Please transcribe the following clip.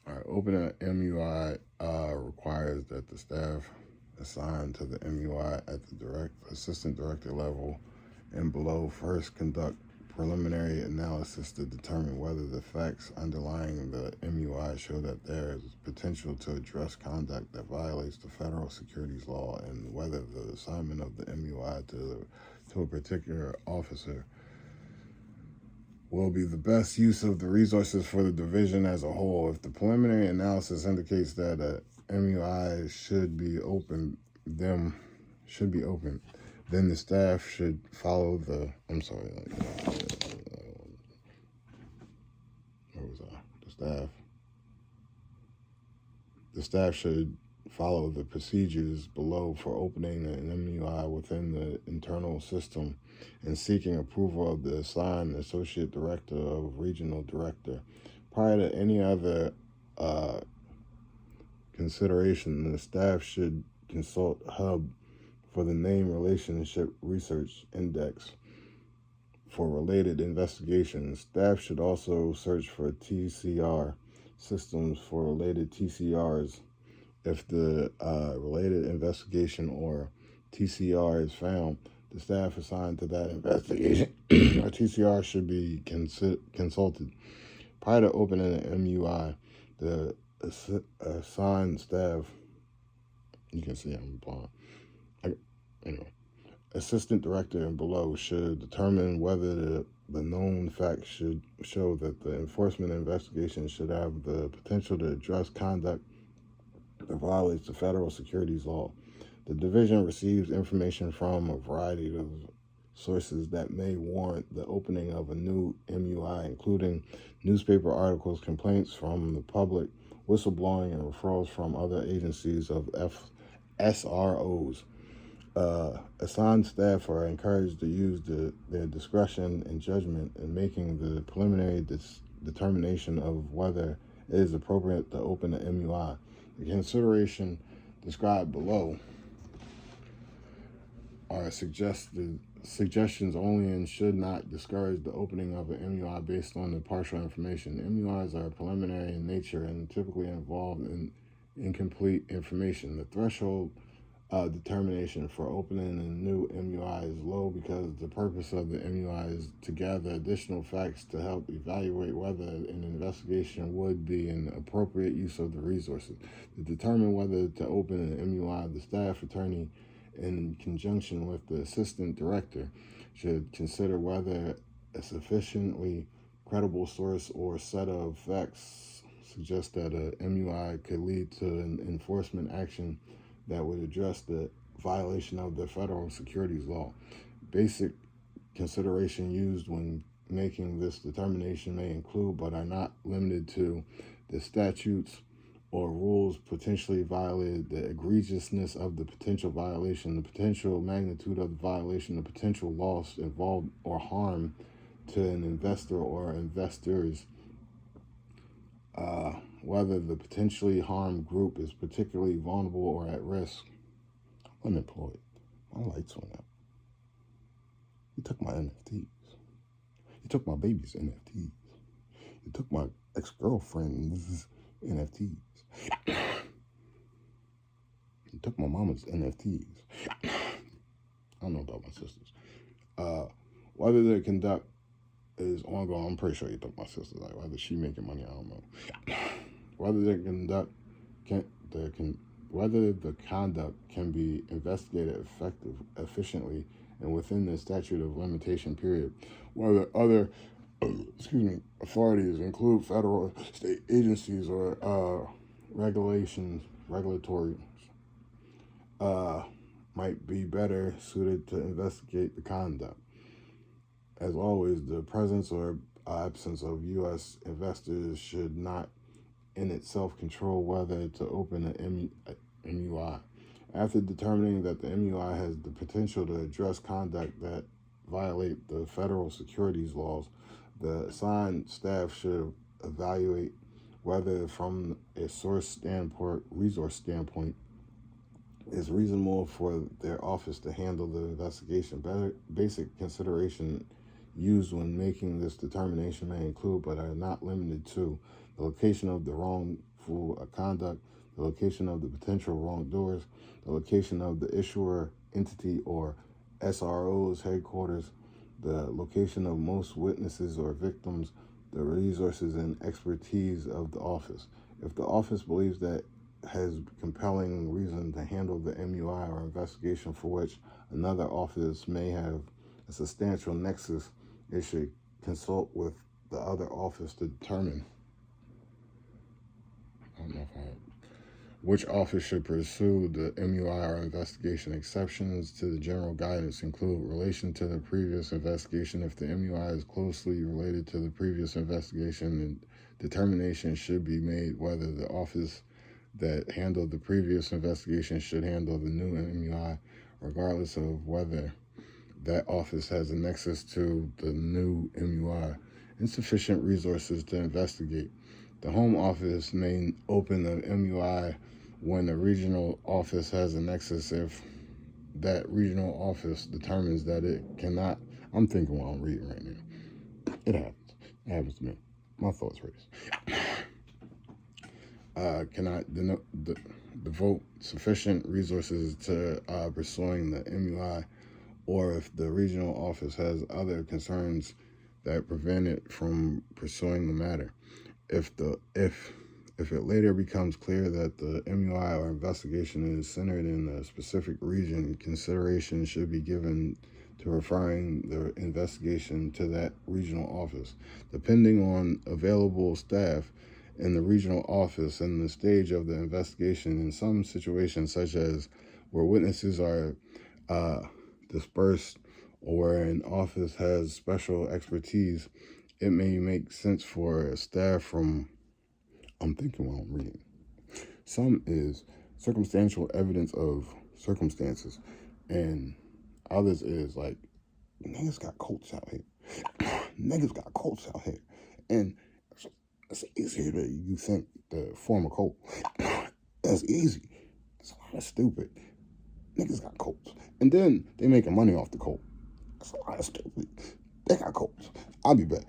All right, opening an MUI requires that the staff assigned to the MUI at the assistant director level and below first conduct preliminary analysis to determine whether the facts underlying the MUI show that there is potential to address conduct that violates the federal securities law and whether the assignment of the MUI to a particular officer will be the best use of the resources for the division as a whole. If the preliminary analysis indicates that a MUI should be open, then the staff should follow the. I'm sorry. Where was I? The staff should follow the procedures below for opening an MUI within the internal system and seeking approval of the assigned associate director of regional director. Prior to any other consideration, the staff should consult HUB for the Name Relationship Research Index for related investigations. Staff should also search for TCR systems for related TCRs. If the related investigation or TCR is found, the staff assigned to that investigation or TCR should be consulted. Prior to opening an MUI, the assigned staff, you can see I'm blind. Anyway, assistant director and below should determine whether the known facts should show that the enforcement investigation should have the potential to address conduct that violates the federal securities law. The division receives information from a variety of sources that may warrant the opening of a new MUI, including newspaper articles, complaints from the public, whistleblowing, and referrals from other agencies of SROs. Assigned staff are encouraged to use their discretion and judgment in making the preliminary determination of whether it is appropriate to open an MUI. The consideration described below are suggestions only and should not discourage the opening of an MUI based on the partial information. MUIs are preliminary in nature and typically involve incomplete information. The threshold determination for opening a new MUI is low because the purpose of the MUI is to gather additional facts to help evaluate whether an investigation would be an appropriate use of the resources. To determine whether to open an MUI, the staff attorney, in conjunction with the assistant director, should consider whether a sufficiently credible source or set of facts suggests that a MUI could lead to an enforcement action that would address the violation of the federal securities law. Basic consideration used when making this determination may include, but are not limited to, the statutes or rules potentially violated, the egregiousness of the potential violation, the potential magnitude of the violation, the potential loss involved or harm to an investor or investors, whether the potentially harmed group is particularly vulnerable or at risk. Unemployed. My lights went out. You took my NFTs. You took my baby's NFTs. You took my ex-girlfriend's NFTs. You took my mama's NFTs. I don't know about my sisters. Whether the conduct is ongoing, I'm pretty sure you took my sister. Like whether she making money, I don't know. Whether the conduct can be investigated efficiently and within the statute of limitation period. Whether other authorities include federal, state agencies or regulatory might be better suited to investigate the conduct. As always, the presence or absence of U.S. investors should not in itself control whether to open an MUI. After determining that the MUI has the potential to address conduct that violate the federal securities laws, the assigned staff should evaluate whether from a resource standpoint, it's reasonable for their office to handle the investigation. Basic consideration used when making this determination may include, but are not limited to, the location of the wrongful conduct, the location of the potential wrongdoers, the location of the issuer entity or SRO's headquarters, the location of most witnesses or victims, the resources and expertise of the office. If the office believes that has compelling reason to handle the MUI or investigation for which another office may have a substantial nexus, it should consult with the other office to determine which office should pursue the MUI or investigation. Exceptions to the general guidance include relation to the previous investigation. If the MUI is closely related to the previous investigation, then determination should be made whether the office that handled the previous investigation should handle the new MUI, regardless of whether that office has a nexus to the new MUI. Insufficient resources to investigate. The home office may open an MUI when the regional office has a nexus if that regional office determines that it cannot. I'm thinking while I'm reading right now. It happens. It happens to me. My thoughts race. Cannot devote sufficient resources to pursuing the MUI, or if the regional office has other concerns that prevent it from pursuing the matter. If it later becomes clear that the MUI or investigation is centered in a specific region, consideration should be given to referring the investigation to that regional office. Depending on available staff in the regional office and the stage of the investigation, in some situations, such as where witnesses are dispersed or where an office has special expertise, it may make sense for staff from, I'm thinking while I'm reading. Some is circumstantial evidence of circumstances, and others is like, niggas got cults out here. Niggas got cults out here. And it's easier than you think to form a cult. That's easy. It's a lot of stupid. Niggas got cults. And then they making money off the cult. That's a lot of stupid. They got cults. I'll be back.